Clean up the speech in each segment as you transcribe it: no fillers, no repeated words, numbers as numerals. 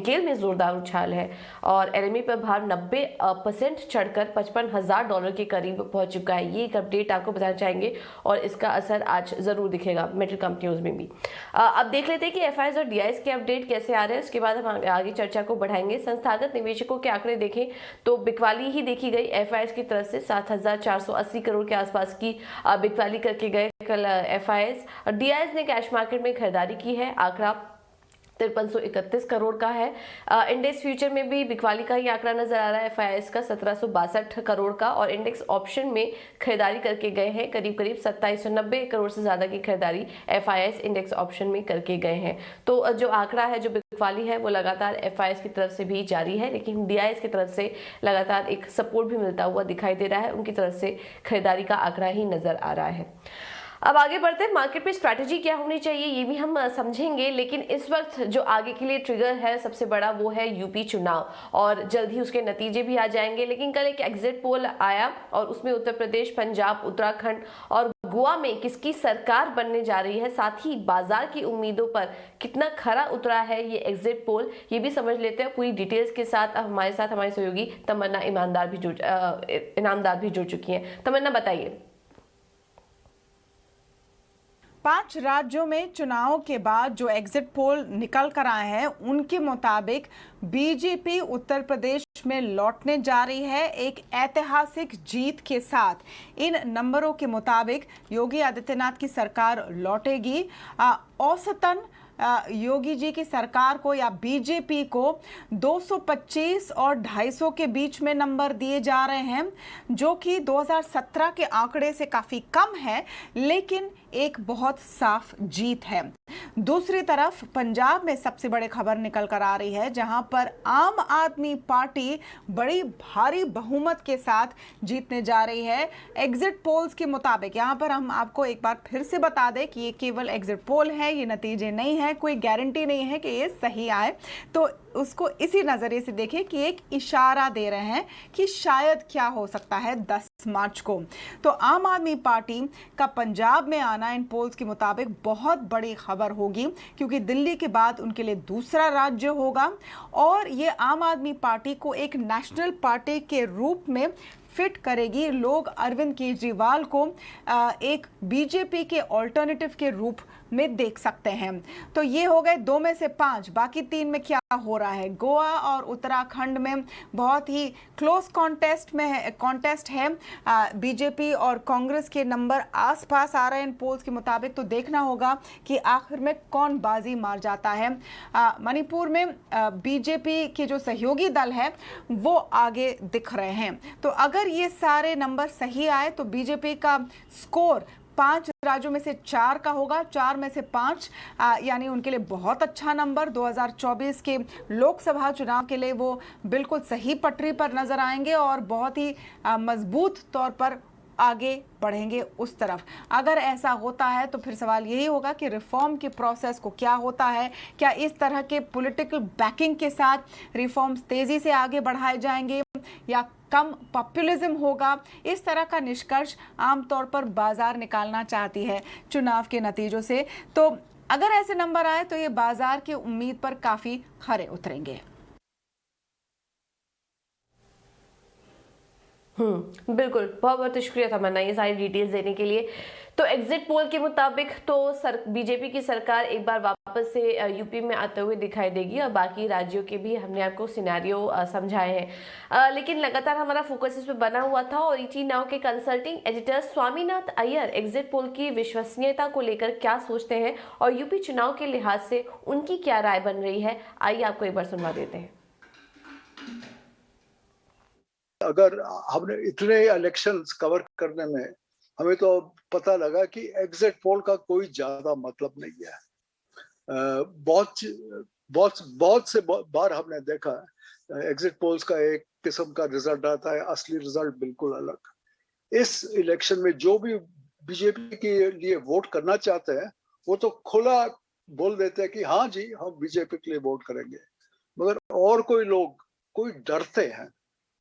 Scale में जोरदार उछाल है और एलएमई पर भार 90% चढ़कर $55,000 के करीब पहुंच चुका है। ये एक अपडेट आपको बताना चाहेंगे और इसका असर आज जरूर दिखेगा मेटल कंपनियों में भी। अब देख लेते हैं कि एफआईआईज और डीआईएस के अपडेट कैसे आ रहे हैं, उसके बाद हम आगे चर्चा को बढ़ाएंगे। संस्थागत निवेशकों के आंकड़े देखें तो बिकवाली ही देखी गई एफआईआईज की तरफ से 7,480 करोड़ के आसपास की बिकवाली करके गए कल एफआईआईज। और डीआईएस ने कैश मार्केट में खरीदारी की है, आंकड़ा 5331 करोड़ का है। इंडेक्स फ्यूचर में भी बिकवाली का ही आंकड़ा नजर आ रहा है एफआईआईज का 1762 करोड़ का, और इंडेक्स ऑप्शन में खरीदारी करके गए हैं करीब 2790 करोड़ से ज्यादा की खरीदारी एफआईआईज इंडेक्स ऑप्शन में करके गए हैं। तो जो आंकड़ा है, जो बिकवाली है, वो लगातार एफआईआईज की तरफ से भी जारी है, लेकिन डीआईएस की तरफ से लगातार एक सपोर्ट भी मिलता हुआ दिखाई दे रहा है। उनकी तरफ से खरीदारी का आंकड़ा ही नजर आ रहा है। अब आगे बढ़ते हैं, मार्केट पे स्ट्रैटेजी क्या होनी चाहिए ये भी हम समझेंगे, लेकिन इस वक्त जो आगे के लिए ट्रिगर है सबसे बड़ा वो है यूपी चुनाव, और जल्द ही उसके नतीजे भी आ जाएंगे। लेकिन कल एक एग्जिट पोल आया और उसमें उत्तर प्रदेश, पंजाब, उत्तराखंड और गोवा में किसकी सरकार बनने जा रही है, साथ ही बाजार की उम्मीदों पर कितना खरा उतरा है ये एग्जिट पोल, ये भी समझ लेते हैं पूरी डिटेल्स के साथ। अब हमारे साथ हमारी सहयोगी तमन्ना इनामदार भी जुड़ चुकी हैं। तमन्ना, बताइए। 5 राज्यों में चुनाव के बाद जो एग्जिट पोल निकल कर आए हैं उनके मुताबिक बीजेपी उत्तर प्रदेश में लौटने जा रही है एक ऐतिहासिक जीत के साथ। इन नंबरों के मुताबिक योगी आदित्यनाथ की सरकार लौटेगी। औसतन योगी जी की सरकार को या बीजेपी को 225 और 250 के बीच में नंबर दिए जा रहे हैं, जो कि 2017 के आंकड़े से काफी कम है, लेकिन एक बहुत साफ जीत है। दूसरी तरफ पंजाब में सबसे बड़ी खबर निकल कर आ रही है, जहां पर आम आदमी पार्टी बड़ी भारी बहुमत के साथ जीतने जा रही है एग्जिट पोल्स के मुताबिक। यहां पर हम आपको एक बार फिर से बता दें कि ये केवल एग्जिट पोल है, ये नतीजे नहीं है, कोई गारंटी नहीं है कि ये सही आए, तो उसको इसी नजरिए से देखें कि एक इशारा दे रहे हैं कि शायद क्या हो सकता है 10 मार्च को। तो आम आदमी पार्टी का पंजाब में आना इन पोल्स के मुताबिक बहुत बड़ी खबर होगी, क्योंकि दिल्ली के बाद उनके लिए दूसरा राज्य होगा और ये आम आदमी पार्टी को एक नेशनल पार्टी के रूप में फिट करेगी। लोग अरविंद केजरीवाल को एक बीजेपी के ऑल्टरनेटिव के रूप में देख सकते हैं। तो ये हो गए 2 में से 5, बाकी 3 में क्या हो रहा है। गोवा और उत्तराखंड में बहुत ही क्लोज कॉन्टेस्ट है। बीजेपी और कांग्रेस के नंबर आसपास आ रहे हैं इन पोल्स के मुताबिक, तो देखना होगा कि आखिर में कौन बाजी मार जाता है। मणिपुर में बीजेपी के जो सहयोगी दल है वो आगे दिख रहे हैं। तो अगर ये सारे नंबर सही आए तो बीजेपी का स्कोर 5 राज्यों में से 4 का होगा, 4 में से 5 यानी उनके लिए बहुत अच्छा नंबर। 2024 के लोकसभा चुनाव के लिए वो बिल्कुल सही पटरी पर नजर आएंगे और बहुत ही मजबूत तौर पर आगे बढ़ेंगे उस तरफ। अगर ऐसा होता है तो फिर सवाल यही होगा कि रिफॉर्म के प्रोसेस को क्या होता है, क्या इस तरह के पॉलिटिकल बैकिंग के साथ रिफॉर्म्स तेजी से आगे बढ़ाए जाएंगे या कम पॉपुलिज्म होगा। इस तरह का निष्कर्ष आमतौर पर बाजार निकालना चाहती है चुनाव के नतीजों से। तो अगर ऐसे नंबर आए तो ये बाजार की उम्मीद पर काफी खरे उतरेंगे। बिल्कुल, बहुत बहुत शुक्रिया तमन्ना ये सारी डिटेल्स देने के लिए। तो एग्जिट पोल के मुताबिक तो बीजेपी की सरकार एक बार वापस से यूपी में आते हुए दिखाई देगी और बाकी राज्यों के भी हमने आपको सिनेरियो समझाए हैं। लेकिन लगातार हमारा फोकस इस पर बना हुआ था और ईटी नाउ के consulting editor Swaminath Iyer exit poll की विश्वसनीयता को लेकर क्या सोचते हैं और यूपी चुनाव के लिहाज से उनकी क्या राय बन रही है, आइए आपको एक बार सुनवा देते हैं। अगर हमने इतने इलेक्शंस कवर करने में हमें तो पता लगा कि एग्जिट पोल का कोई ज्यादा मतलब नहीं है। बहुत से बार हमने देखा एग्जिट पोल्स का एक किस्म का रिजल्ट आता है, असली रिजल्ट बिल्कुल अलग। इस इलेक्शन में जो भी बीजेपी के लिए वोट करना चाहते हैं वो तो खुला बोल देते हैं कि हाँ जी हम बीजेपी के लिए वोट करेंगे, मगर और कोई डरते हैं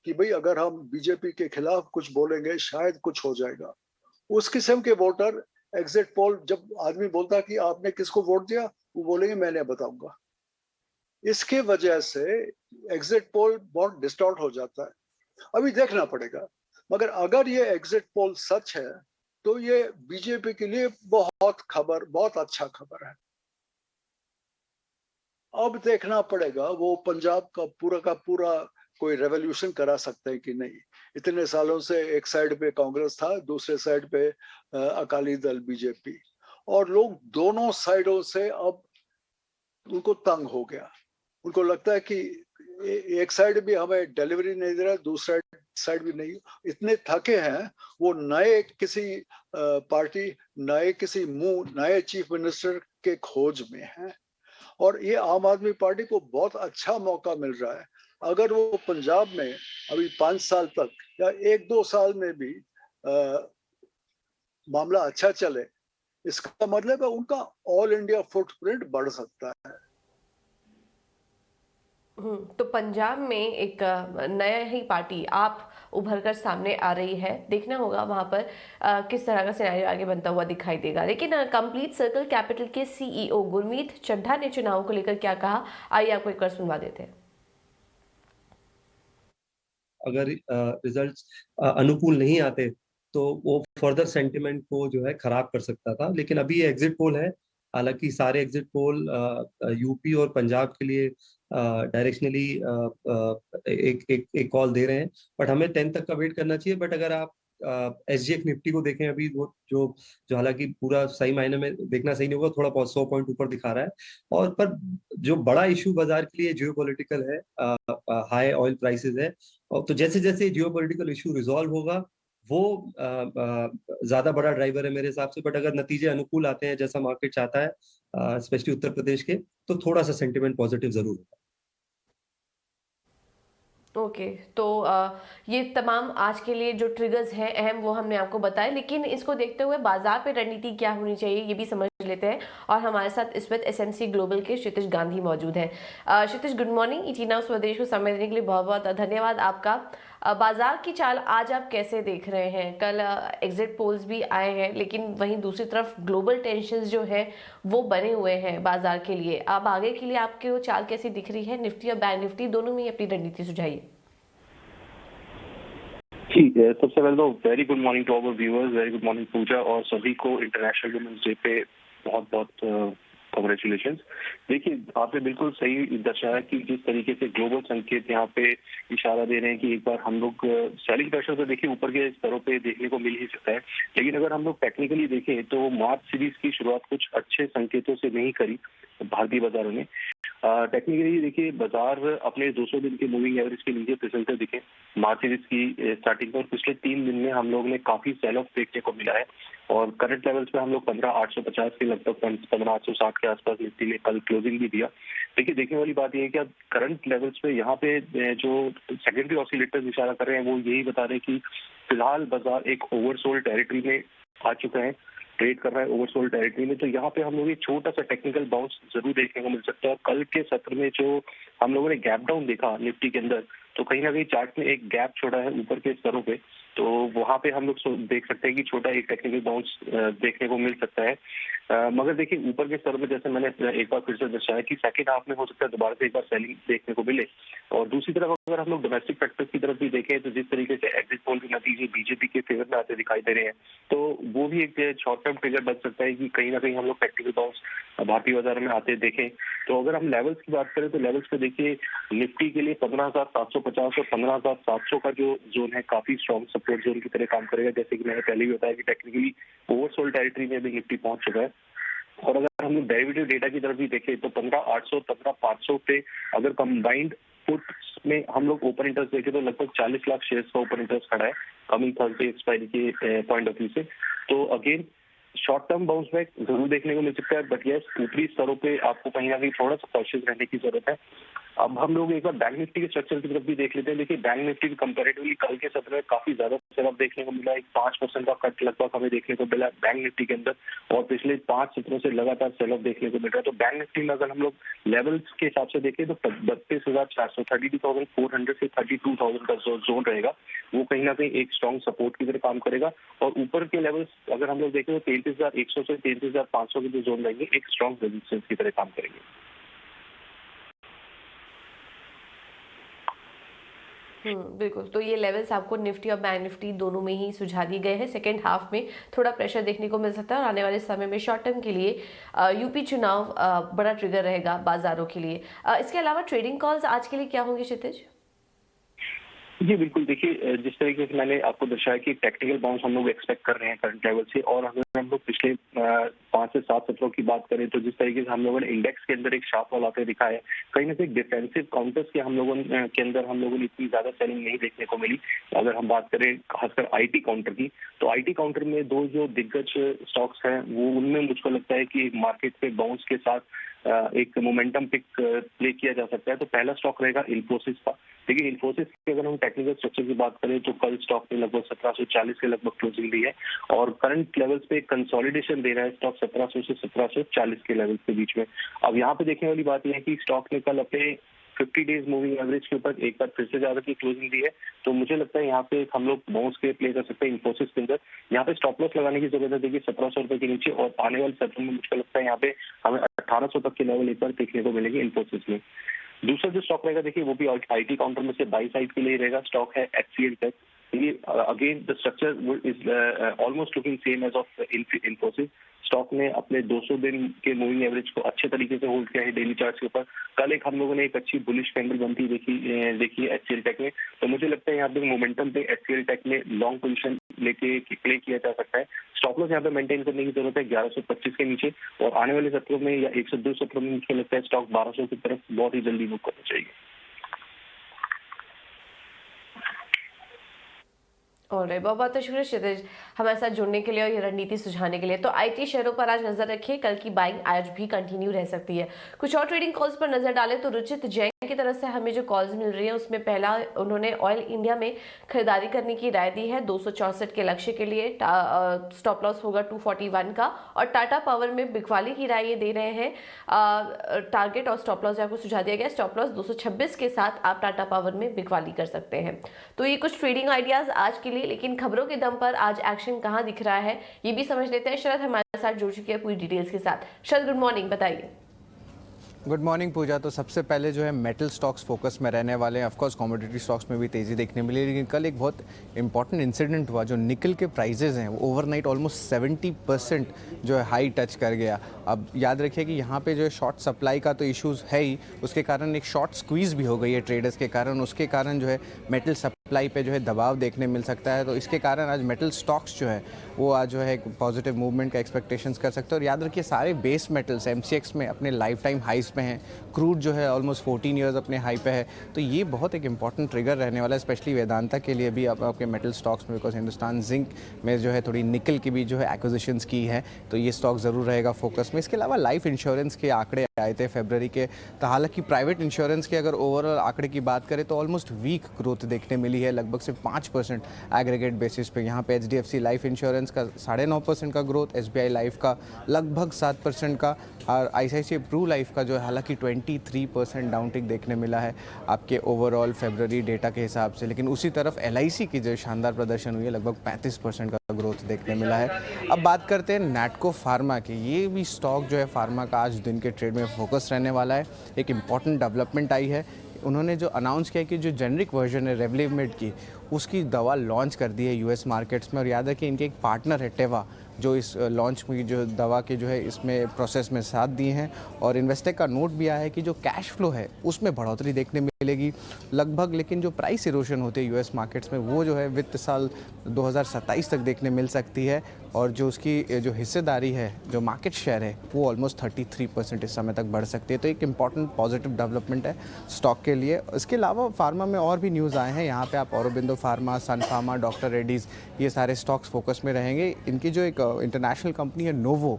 कि भाई अगर हम बीजेपी के खिलाफ कुछ बोलेंगे शायद कुछ हो जाएगा। उस किस्म के वोटर एग्जिट पोल, जब आदमी बोलता कि आपने किसको वोट दिया, वो बोलेंगे मैंने बताऊंगा। इसके वजह से एग्जिट पोल बहुत डिस्टॉर्ट हो जाता है। अभी देखना पड़ेगा, मगर अगर ये एग्जिट पोल सच है तो ये बीजेपी के लिए बहुत अच्छा खबर है। अब देखना पड़ेगा वो पंजाब का पूरा कोई रेवोल्यूशन करा सकते हैं कि नहीं। इतने सालों से एक साइड पे कांग्रेस था, दूसरे साइड पे अकाली दल बीजेपी, और लोग दोनों साइडों से अब उनको तंग हो गया। उनको लगता है कि एक साइड भी हमें डिलीवरी नहीं दे रहा, दूसरा साइड भी नहीं। इतने थके हैं वो, नए किसी पार्टी, नए किसी मुंह, नए चीफ मिनिस्टर के खोज में है। और ये आम आदमी पार्टी को बहुत अच्छा मौका मिल रहा है। अगर वो पंजाब में अभी 5 साल तक या 1-2 साल में भी मामला अच्छा चले, इसका मतलब है उनका ऑल इंडिया फुटप्रिंट बढ़ सकता है। तो पंजाब में एक नया ही पार्टी आप उभर कर सामने आ रही है। देखना होगा वहां पर किस तरह का सिनेरियो आगे बनता हुआ दिखाई देगा। लेकिन कंप्लीट सर्कल कैपिटल के सीईओ गुरमीत चड्ढा ने चुनाव को लेकर क्या कहा, आइए आपको एक बार सुनवा देते हैं। अगर रिजल्ट्स अनुकूल नहीं आते तो वो फर्दर सेंटिमेंट को जो है खराब कर सकता था। लेकिन अभी ये एग्जिट पोल है, हालांकि सारे एग्जिट पोल यूपी और पंजाब के लिए डायरेक्शनली एक कॉल दे रहे हैं, बट हमें 10 तक का वेट करना चाहिए। बट अगर आप एसजीएक्स निफ्टी को देखें, अभी वो जो हालांकि पूरा सही मायने में देखना सही नहीं होगा, थोड़ा बहुत 100 पॉइंट ऊपर दिखा रहा है। और पर जो बड़ा इशू बाजार के लिए जियो पॉलिटिकल है, हाई ऑयल प्राइसेस है। और तो जैसे जैसे जियो पॉलिटिकल इशू रिजॉल्व होगा वो ज्यादा बड़ा ड्राइवर है मेरे हिसाब से। बट अगर नतीजे अनुकूल आते हैं जैसा मार्केट चाहता है, स्पेशली उत्तर प्रदेश के, तो थोड़ा सा सेंटिमेंट पॉजिटिव जरूर होगा। ओके, तो ये तमाम आज के लिए जो ट्रिगर्स हैं अहम, वो हमने आपको बताए। लेकिन इसको देखते हुए बाजार पे रणनीति क्या होनी चाहिए ये भी समझ लेते हैं। और हमारे साथ इस वक्त एसएमसी ग्लोबल के क्षितिज गांधी मौजूद हैं। क्षितिज, गुड मॉर्निंग। इटीना स्वदेश को समय देने के लिए बहुत बहुत धन्यवाद आपका। बाजार की चाल आज आप कैसे देख रहे हैं? कल एग्जिट पोल्स भी आए हैं, लेकिन वहीं दूसरी तरफ ग्लोबल टेंशंस जो है वो बने हुए हैं बाजार के लिए। अब आगे के लिए आपकी वो चाल कैसी दिख रही है? निफ्टी और बैंक निफ्टी दोनों में ही अपनी रणनीति सुझाइए। ठीक है, सबसे पहले तो very good morning to our viewers, very good morning Pooja, और सभी को इंटरनेशनल वुमेन्स डे पे बहुत बहुत कांग्रेचुलेशन। देखिए, आपने बिल्कुल सही दर्शाया कि जिस तरीके से ग्लोबल संकेत यहाँ पे इशारा दे रहे हैं कि एक बार हम लोग सेलिंग प्रेशर तो देखिए ऊपर के स्तरों पे देखने को मिल ही सकता है। लेकिन अगर हम लोग टेक्निकली देखें तो मार्च सीरीज की शुरुआत कुछ अच्छे संकेतों से नहीं करी भारतीय बाजारों ने। टेक्निकली देखिए, बाजार अपने 200 दिन के मूविंग एवरेज के नीचे फिसलते दिखे मार्च सीरीज की स्टार्टिंग पर। पिछले 3 दिन में हम लोग ने काफी सेल ऑफ देखने को मिला है, और करंट लेवल्स पे हम लोग 15,850 के लगभग 15,860 के आसपास निफ्टी ने कल क्लोजिंग भी दिया। देखिए, देखने वाली बात यह है कि अब करंट लेवल्स पे यहाँ पे जो सेकेंडरी ऑसिलेटर्स इशारा कर रहे हैं वो यही बता रहे हैं कि फिलहाल बाजार एक ओवरसोल्ड टेरिटरी में आ चुका है, ट्रेड कर रहा है ओवरसोल्ड टेरिटरी में। तो यहाँ पे हम लोग एक छोटा सा टेक्निकल बाउंस जरूर देखने को मिल सकता है। और कल के सत्र में जो हम लोगों ने गैप डाउन देखा निफ्टी के अंदर, तो कहीं ना कहीं चार्ट में एक गैप छोड़ा है ऊपर के स्तरों पे, तो वहां पे हम लोग देख सकते हैं कि छोटा एक टेक्निकल बाउंस देखने को मिल सकता है। मगर देखिए, ऊपर के स्तरों में जैसे मैंने एक बार फिर से दर्शाया कि सेकंड हाफ में हो सकता है दोबारा से एक बार सेलिंग देखने को मिले। और दूसरी तरफ अगर हम लोग डोमेस्टिक फैक्टर्स की तरफ भी देखें तो जिस तरीके से एग्जिट पोल के नतीजे बीजेपी के फेवर में आते दिखाई दे रहे हैं, तो वो भी एक शॉर्ट टर्म ट्रिगर बन सकता है कि कहीं ना कहीं हम लोग टेक्निकल बाउंस भारतीय बाजार में आते देखें। तो अगर हम लेवल्स की बात करें तो लेवल्स पे देखिए, निफ्टी के लिए 15,750 और 15,700 का जो जोन है काफी स्ट्रॉन्ग सपोर्ट जोन की तरह काम करेगा। जैसे कि मैंने पहले भी बताया कि टेक्निकली ओवरसोल्ड टेरिटरी में भी निफ्टी पहुंच चुका है। और अगर हम लोग डेरिवेटिव डेटा की तरफ भी देखें तो 15,800 15,500 पे अगर कंबाइंड पुट्स में हम लोग ओपन इंटरेस्ट देखें तो लगभग 40 लाख शेयर्स का ओपन इंटरेस्ट खड़ा है कमिंग थर्सडे एक्सपायरी के पॉइंट ऑफ व्यू से। तो again short term bounce back जरूर देखने को मिल सकता है, बट यस, ऊपरी स्तरों पे आपको कहीं ना कहीं थोड़ा सा कॉशियस रहने की जरूरत है। अब हम लोग एक बार बैंक निफ्टी के स्ट्रक्चर की तरफ भी देख लेते हैं। देखिए, बैंक निफ्टी कंपैरेटिवली कल के सत्र में काफी ज्यादा सेल ऑफ देखने को मिला। एक 5% का कट लगभग हमें देखने को मिला बैंक निफ्टी के अंदर, और पिछले 5 सत्रों से लगातार सेल ऑफ देखने को मिल रहा है। तो बैंक निफ्टी में अगर हम लोग लेवल्स के हिसाब से देखें तो 32,400 32,400 से 32,000 का जो जोन रहेगा वो कहीं ना कहीं एक स्ट्रॉन्ग सपोर्ट की तरह काम करेगा। और ऊपर के लेवल्स अगर हम लोग देखें तो 33,100 से 33,500 के जो जोन रहेंगे एक स्ट्रॉन्ग रेजिस्टेंस की तरह काम करेंगे। बिल्कुल। तो ये लेवल्स आपको निफ्टी और बैंक निफ्टी दोनों में ही सुझा दिए गए हैं। सेकेंड हाफ में थोड़ा प्रेशर देखने को मिल सकता है और आने वाले समय में शॉर्ट टर्म के लिए यूपी चुनाव बड़ा ट्रिगर रहेगा बाजारों के लिए। इसके अलावा ट्रेडिंग कॉल्स आज के लिए क्या होंगे क्षितिज? जी बिल्कुल, देखिए जिस तरीके से मैंने आपको दर्शाया कि टेक्निकल बाउंस हम लोग एक्सपेक्ट कर रहे हैं करंट लेवल से, और अगर हम लोग पिछले 5 से 7 सत्रों की बात करें तो जिस तरीके से हम लोगों ने इंडेक्स के अंदर एक शार्प फॉल आते दिखा है, कहीं ना कहीं डिफेंसिव काउंटर्स के हम लोगों ने इतनी ज्यादा सेलिंग नहीं देखने को मिली। अगर हम बात करें खासकर आईटी काउंटर की, तो आईटी काउंटर में दो जो दिग्गज स्टॉक्स हैं वो, उनमें मुझको लगता है कि मार्केट पे बाउंस के साथ एक मोमेंटम पिक प्ले किया जा सकता है। तो पहला स्टॉक रहेगा इन्फोसिस का। देखिए इन्फोसिस की अगर हम टेक्निकल स्ट्रक्चर की बात करें तो कल स्टॉक ने लगभग 1740 के लगभग क्लोजिंग दी है और करंट लेवल्स पे कंसोलिडेशन दे रहा है स्टॉक 1700 से 1740 के लेवल्स के बीच में। अब यहाँ पे देखने वाली बात यह है कि स्टॉक ने कल अपने 50 डेज मूविंग एवरेज के ऊपर एक बार फिर से ज्यादा की क्लोजिंग दी है। तो मुझे लगता है यहाँ पे हम लोग बाउंस के प्ले कर सकते हैं इन्फोसिस के अंदर। यहाँ पे स्टॉप लॉस लगाने की जरूरत है देखिए 1700 रुपए के नीचे, और आने वाले सत्र में मुझे लगता है यहाँ पे हमें 1800 तक के लेवल एक बार देखने को मिलेगी इन्फोसिस में। दूसरा जो स्टॉक रहेगा देखिए वो भी आईटी काउंटर में से बाई साइड के लिए रहेगा, स्टॉक है एचसीएल टेक। ये again the structure is almost looking same as of Infosys. Stock ने अपने 200 दिन के मूविंग एवरेज को अच्छे तरीके से होल्ड किया है डेली चार्ट्स के ऊपर। कल एक हम लोगों ने एक अच्छी बुलिश कैंडल बनती देखी एचसीएल टेक में। तो मुझे लगता है यहाँ पे मोमेंटम पे एचसीएल टेक में लॉन्ग पोजीशन लेके प्ले किया जा सकता है। स्टॉप लॉस यहाँ पे मेंटेन करने की जरूरत है 1125 के नीचे, और आने वाले सत्रों में या 102 सत्रों में मुझे लगता है स्टॉक 1200 की तरफ बहुत ही जल्दी मूव करना चाहिए। और बहुत बहुत शुक्रिया क्षितिज हमारे साथ जुड़ने के लिए और ये रणनीति सुझाने के लिए। तो आईटी शेयरों पर आज नजर रखिए, कल की बाइंग आज भी कंटिन्यू रह सकती है। कुछ और ट्रेडिंग कॉल्स पर नजर डालें तो रुचित जैन की तरफ से हमें जो कॉल्स मिल रही है उसमें पहला उन्होंने ऑयल इंडिया में खरीदारी करने की राय दी है 264 के लक्ष्य के लिए। स्टॉप लॉस होगा 241 का, और टाटा पावर में बिकवाली की राय ये दे रहे हैं। टारगेट और स्टॉप लॉस आपको सुझा दिया गया, स्टॉप लॉस 226 के साथ आप टाटा पावर में बिकवाली कर सकते हैं। तो ये कुछ ट्रेडिंग आइडियाज आज के लिए, लेकिन खबरों के दम पर आज एक्शन कहां दिख रहा है ये भी समझ लेते हैं। शरद हमारे साथ जुड़ चुकी है पूरी डिटेल्स के साथ। शरद गुड मॉर्निंग, बताइए। गुड मॉर्निंग पूजा। तो सबसे पहले जो है मेटल स्टॉक्स फोकस में रहने वाले हैं। ऑफकोर्स कमोडिटी स्टॉक्स में भी तेज़ी देखने मिली, लेकिन कल एक बहुत इंपॉर्टेंट इंसिडेंट हुआ। जो निकल के प्राइजेस हैं वो ओवरनाइट ऑलमोस्ट 70% जो है हाई टच कर गया। अब याद रखिए कि यहाँ पे जो है शॉर्ट सप्लाई का तो इश्यूज़ है ही, उसके कारण एक शॉर्ट स्क्वीज़ भी हो गई है ट्रेडर्स के कारण। उसके कारण जो है मेटल सप्लाई पे जो है दबाव देखने मिल सकता है। तो इसके कारण आज मेटल स्टॉक्स जो है वो आज जो है एक पॉजिटिव मूवमेंट का एक्सपेक्टेशंस कर सकते हैं। और याद रखिए सारे बेस मेटल्स एमसीएक्स में अपने लाइफ टाइम हाइस पे हैं। क्रूड जो है ऑलमोस्ट 14 ईयर्स अपने हाई पे है। तो ये बहुत एक इंपॉर्टेंट ट्रिगर रहने वाला है, स्पेशली वेदांता के लिए भी आपके मेटल स्टॉक्स में, बिकॉज हिंदुस्तान जिंक में जो है थोड़ी निकल की भी जो है एक्विजिशंस की है। तो ये स्टॉक ज़रूर रहेगा फोकस में। इसके अलावा लाइफ इंश्योरेंस के आंकड़े आए थे फरवरी के, तो हालांकि प्राइवेट इंश्योरेंस के अगर ओवरऑल आंकड़े की बात करें तो ऑलमोस्ट वीक ग्रोथ देखने मिली है, लगभग सिर्फ 5% एग्रीगेट बेसिस पे। यहाँ पे एचडीएफसी लाइफ इंश्योरेंस का 9.5% का ग्रोथ, एसबीआई लाइफ का लगभग 7% का, और आईसीआईसीआई प्रू लाइफ का जो है हालांकि 23% डाउनटिक देखने मिला है आपके ओवरऑल फरवरी डेटा के हिसाब से। लेकिन उसी तरफ एलआईसी की जो शानदार प्रदर्शन हुई है, लगभग 35% का ग्रोथ देखने मिला है। अब बात करते हैं नैटको फार्मा की। ये भी स्टॉक जो है फार्मा का आज दिन के ट्रेड में फोकस रहने वाला है। एक इम्पॉर्टेंट डेवलपमेंट आई है, उन्होंने जो अनाउंस किया कि जो जेनरिक वर्जन है रेवलिमेड की, उसकी दवा लॉन्च कर दी है यूएस मार्केट्स में। और याद है कि इनके एक पार्टनर है टेवा, जो इस लॉन्च में जो दवा के जो है इसमें प्रोसेस में साथ दिए हैं। और इन्वेस्टर का नोट भी आया है कि जो कैश फ्लो है उसमें बढ़ोतरी देखने मिलेगी लगभग, लेकिन जो प्राइस इरोशन होती है यूएस मार्केट्स में वो जो है वित्त साल 2027 तक देखने मिल सकती है। और जो उसकी जो हिस्सेदारी है, जो मार्केट शेयर है, वो ऑलमोस्ट 33% इस समय तक बढ़ सकती है। तो एक इम्पॉर्टेंट पॉजिटिव डेवलपमेंट है स्टॉक के लिए। इसके अलावा फार्मा में और भी न्यूज़ आए हैं। यहाँ पे आप औरोबिंदो फार्मा, सन फार्मा, डॉक्टर रेड्डीज़, ये सारे स्टॉक्स फोकस में रहेंगे। इनकी जो एक इंटरनेशनल कंपनी है नोवो,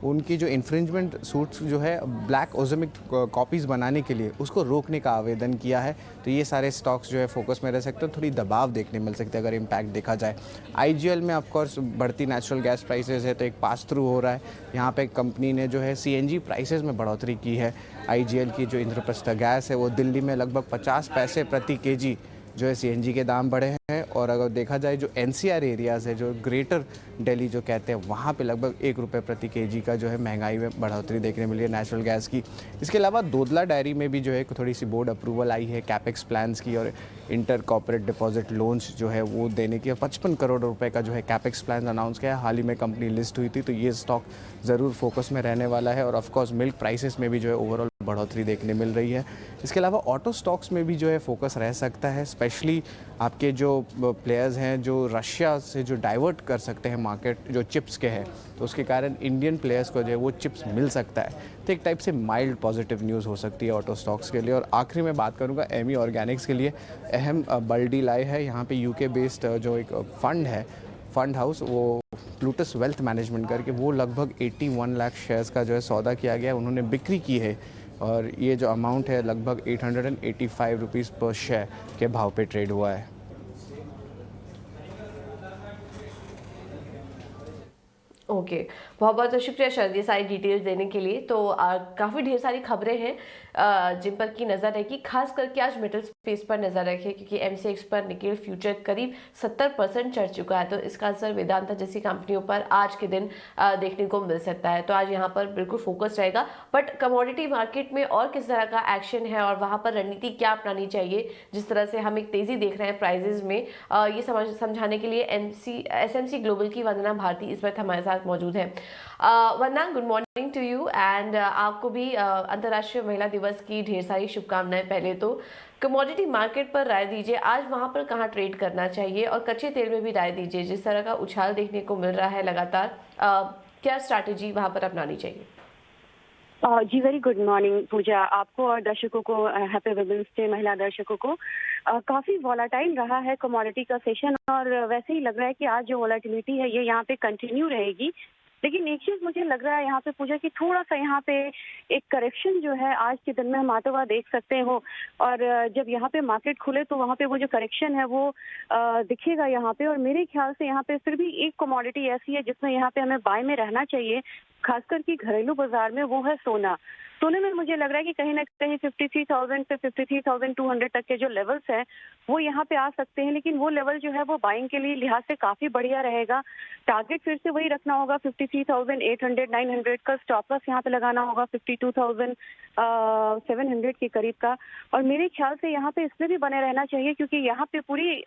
उनकी जो इन्फ्रिंजमेंट सूट्स जो है ब्लैक ओज़मिक कॉपीज़ बनाने के लिए उसको रोकने का आवेदन किया है। तो ये सारे स्टॉक्स जो है फोकस में रह सकते हैं। थोड़ी दबाव देखने मिल सकते हैं अगर इम्पैक्ट देखा जाए। आईजीएल में ऑफकोर्स बढ़ती नेचुरल गैस प्राइसेस है, तो एक पास थ्रू हो रहा है। यहाँ पे कंपनी ने जो है सीएनजी प्राइसेस में बढ़ोतरी की है। आईजीएल की जो इंद्रप्रस्थ गैस है वो दिल्ली में लगभग 50 पैसे प्रति केजी जो है CNG के दाम बढ़े हैं। और अगर देखा जाए जो NCR एरियाज़ है, जो ग्रेटर दिल्ली जो कहते हैं, वहाँ पे लगभग ₹1 प्रति केजी का जो है महंगाई में बढ़ोतरी देखने मिली है नेचुरल गैस की। इसके अलावा दोदला डायरी में भी जो है थोड़ी सी बोर्ड अप्रूवल आई है कैपेक्स प्लान्स की और इंटर कॉर्पोरेट डिपॉजिट लोन्स जो है वो देने की। 55 करोड़ रुपए का जो है कैपेक्स प्लान अनाउंस किया है। हाल ही में कंपनी लिस्ट हुई थी, तो ये स्टॉक ज़रूर फोकस में रहने वाला है। और ऑफकोर्स मिल्क प्राइसेस में भी जो है ओवरऑल बढ़ोतरी देखने मिल रही है। इसके अलावा ऑटो स्टॉक्स में भी जो है फोकस रह सकता है, स्पेशली आपके जो प्लेयर्स हैं जो रशिया से जो डाइवर्ट कर सकते हैं मार्केट जो चिप्स के हैं, तो उसके कारण इंडियन प्लेयर्स को जो है वो चिप्स मिल सकता है। तो एक टाइप से माइल्ड पॉजिटिव न्यूज़ हो सकती है ऑटो स्टॉक्स के लिए। और आखिरी में बात करूंगा एमी ऑर्गेनिक्स के लिए अहम बड़ी डील आई है। यहाँ पे UK बेस्ड जो एक फंड है, फंड हाउस, वो प्लूटस वेल्थ मैनेजमेंट करके, वो लगभग 81 लाख शेयर्स का जो है सौदा किया गया, उन्होंने बिक्री की है। और ये जो अमाउंट है लगभग 885 रुपीज़ पर शेयर के भाव पे ट्रेड हुआ है। ओके, बहुत बहुत शुक्रिया शरद ये सारी डिटेल्स देने के लिए। तो काफ़ी ढेर सारी खबरें हैं जिन पर की नज़र रखी, खास करके आज मेटल स्पेस पर नज़र रखें, क्योंकि MCX पर निकेल फ्यूचर करीब 70% चढ़ चुका है। तो इसका असर वेदांता जैसी कंपनियों पर आज के दिन देखने को मिल सकता है। तो आज यहाँ पर बिल्कुल फोकस रहेगा। बट कमोडिटी मार्केट में और किस तरह का एक्शन है और वहाँ पर रणनीति क्या अपनानी चाहिए, जिस तरह से हम एक तेज़ी देख रहे हैं प्राइजेज में, ये समझाने के लिए SMC ग्लोबल की वंदना भारती इस वक्त हमारे साथ मौजूद है। Vandana, good morning to you and आपको भी अंतर्राष्ट्रीय महिला दिवस की ढेर सारी शुभकामनाएं। पहले तो कमोडिटी मार्केट पर राय दीजिए, आज वहां पर कहां ट्रेड करना चाहिए, और कच्चे तेल में भी राय दीजिए, जिस तरह का उछाल देखने को मिल रहा है लगातार, क्या स्ट्रैटेजी वहां पर अपनानी चाहिए? जी वेरी गुड मॉर्निंग पूजा, आपको और दर्शकों को हैप्पी वुमेन्स डे, महिला दर्शकों को। काफ़ी वॉलेटाइल रहा है कमोडिटी का सेशन, और वैसे ही लग रहा है कि आज जो वॉलेटिलिटी है ये यहाँ पे कंटिन्यू रहेगी। लेकिन एक चीज़ मुझे लग रहा है यहाँ पे पूजा कि थोड़ा सा यहाँ पे एक करेक्शन जो है आज के दिन में हम आते हुआ देख सकते हो। और जब यहाँ पे मार्केट खुले तो वहाँ पे वो जो करेक्शन है वो दिखेगा यहाँ पे। और मेरे ख्याल से यहाँ पे फिर भी एक कमोडिटी ऐसी है जिसमें यहाँ पे हमें बाय में रहना चाहिए, खासकर कि घरेलू बाजार में, वो है सोना। सोने में मुझे लग रहा है कि कहीं ना कहीं 53,000 से 53,200 तक के जो लेवल्स हैं वो यहाँ पे आ सकते हैं। लेकिन वो लेवल जो है वो बाइंग के लिए लिहाज से काफ़ी बढ़िया रहेगा। टारगेट फिर से वही रखना होगा, 53,800 900 का। स्टॉप लॉस यहाँ पे लगाना होगा 52,700 के करीब का। और मेरे ख्याल से यहाँ पे इसमें भी बने रहना चाहिए, क्योंकि यहाँ पे पूरी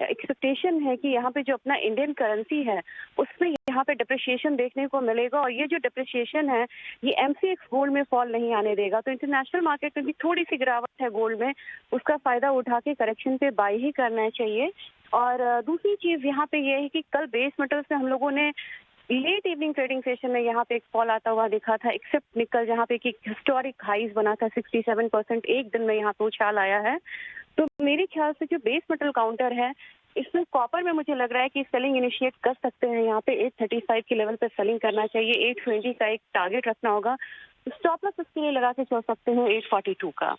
एक्सपेक्टेशन है कि यहाँ पे जो अपना इंडियन करेंसी है उसमें यहाँ पे डिप्रिशिएशन देखने को मिलेगा। और ये जो डिप्रिशिएशन है ये MCX गोल्ड में फॉल नहीं आने देगा। तो इंटरनेशनल मार्केट में भी थोड़ी सी गिरावट है गोल्ड में, उसका फायदा उठा के करेक्शन पे बाय ही करना चाहिए। और दूसरी चीज यहाँ पे ये है कि कल बेस मेटल से हम लोगों ने लेट इवनिंग ट्रेडिंग सेशन में यहाँ पे एक फॉल आता हुआ दिखा था, एक्सेप्ट निकल जहाँ पे कि हिस्टोरिक हाईज बना था 67% एक दिन में यहाँ पे उछाल आया है। तो मेरे ख्याल से जो बेस मेटल काउंटर है इसमें कॉपर में मुझे लग रहा है कि सेलिंग इनिशिएट कर सकते हैं। यहाँ पे 835 के लेवल पे सेलिंग करना चाहिए, 820 का एक टारगेट रखना होगा। स्टॉप लॉस उसके लिए लगा के चल सकते हैं 842 का।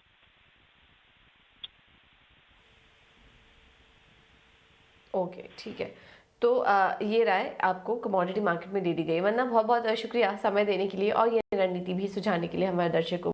ओके, ठीक है। तो ये राय आपको कमोडिटी मार्केट में दे दी गई। वरना बहुत बहुत शुक्रिया समय देने के लिए और ये रणनीति भी सुझाने के लिए हमारे दर्शकों